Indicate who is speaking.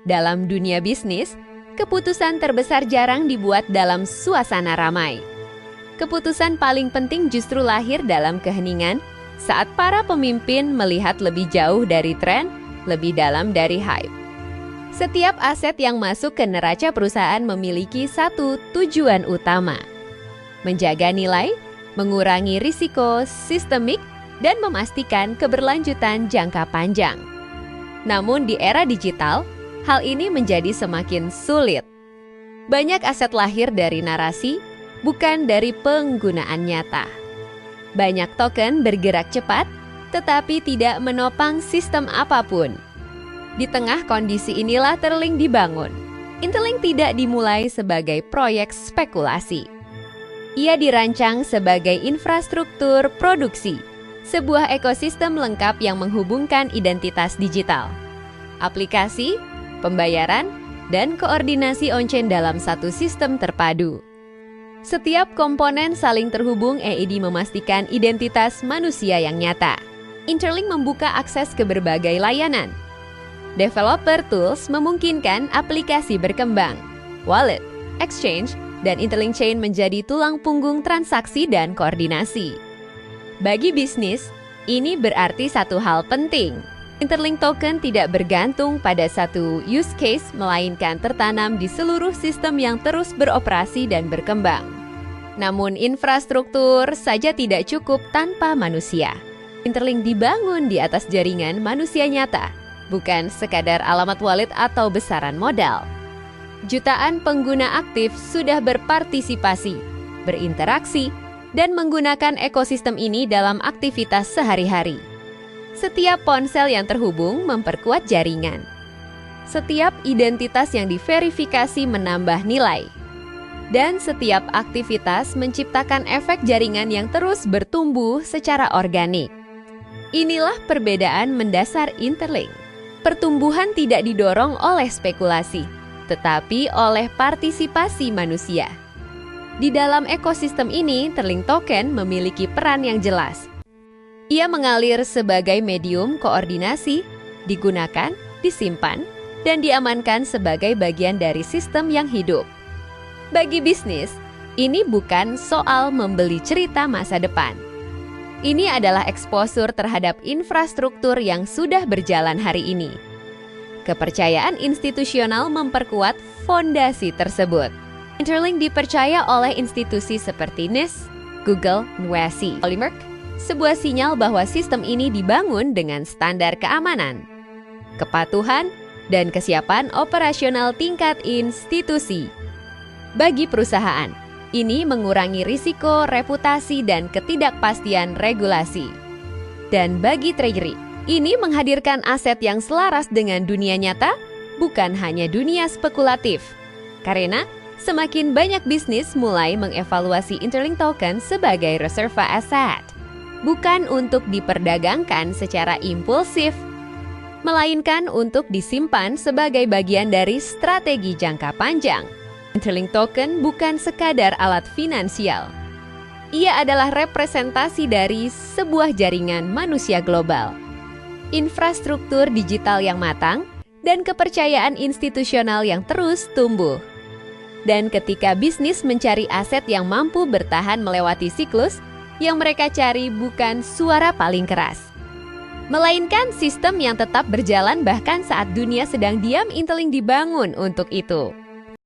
Speaker 1: Dalam dunia bisnis, keputusan terbesar jarang dibuat dalam suasana ramai. Keputusan paling penting justru lahir dalam keheningan saat para pemimpin melihat lebih jauh dari tren, lebih dalam dari hype. Setiap aset yang masuk ke neraca perusahaan memiliki satu tujuan utama: menjaga nilai, mengurangi risiko sistemik, dan memastikan keberlanjutan jangka panjang. Namun di era digital, hal ini menjadi semakin sulit. Banyak aset lahir dari narasi, bukan dari penggunaan nyata. Banyak token bergerak cepat, tetapi tidak menopang sistem apapun. Di tengah kondisi inilah Terlink dibangun. Interlink tidak dimulai sebagai proyek spekulasi. Ia dirancang sebagai infrastruktur produksi, sebuah ekosistem lengkap yang menghubungkan identitas digital, aplikasi, pembayaran, dan koordinasi on-chain dalam satu sistem terpadu. Setiap komponen saling terhubung. EID memastikan identitas manusia yang nyata. Interlink membuka akses ke berbagai layanan. Developer tools memungkinkan aplikasi berkembang. Wallet, exchange, dan Interlink Chain menjadi tulang punggung transaksi dan koordinasi. Bagi bisnis, ini berarti satu hal penting. Interlink token tidak bergantung pada satu use case, melainkan tertanam di seluruh sistem yang terus beroperasi dan berkembang. Namun infrastruktur saja tidak cukup tanpa manusia. Interlink dibangun di atas jaringan manusia nyata, bukan sekadar alamat wallet atau besaran modal. Jutaan pengguna aktif sudah berpartisipasi, berinteraksi, dan menggunakan ekosistem ini dalam aktivitas sehari-hari. Setiap ponsel yang terhubung memperkuat jaringan. Setiap identitas yang diverifikasi menambah nilai. Dan setiap aktivitas menciptakan efek jaringan yang terus bertumbuh secara organik. Inilah perbedaan mendasar Interlink. Pertumbuhan tidak didorong oleh spekulasi, tetapi oleh partisipasi manusia. Di dalam ekosistem ini, Interlink Token memiliki peran yang jelas. Ia mengalir sebagai medium koordinasi, digunakan, disimpan, dan diamankan sebagai bagian dari sistem yang hidup. Bagi bisnis, ini bukan soal membeli cerita masa depan. Ini adalah eksposur terhadap infrastruktur yang sudah berjalan hari ini. Kepercayaan institusional memperkuat fondasi tersebut. Interlink dipercaya oleh institusi seperti NIST, Google, NWSI, Polymerk, sebuah sinyal bahwa sistem ini dibangun dengan standar keamanan, kepatuhan, dan kesiapan operasional tingkat institusi. Bagi perusahaan, ini mengurangi risiko, reputasi, dan ketidakpastian regulasi. Dan bagi treasury, ini menghadirkan aset yang selaras dengan dunia nyata, bukan hanya dunia spekulatif. Karena semakin banyak bisnis mulai mengevaluasi Interlink Token sebagai reserva aset, bukan untuk diperdagangkan secara impulsif, melainkan untuk disimpan sebagai bagian dari strategi jangka panjang. Interlink Token bukan sekadar alat finansial. Ia adalah representasi dari sebuah jaringan manusia global, infrastruktur digital yang matang, dan kepercayaan institusional yang terus tumbuh. Dan ketika bisnis mencari aset yang mampu bertahan melewati siklus, yang mereka cari bukan suara paling keras, melainkan sistem yang tetap berjalan bahkan saat dunia sedang diam. Interlink dibangun untuk itu.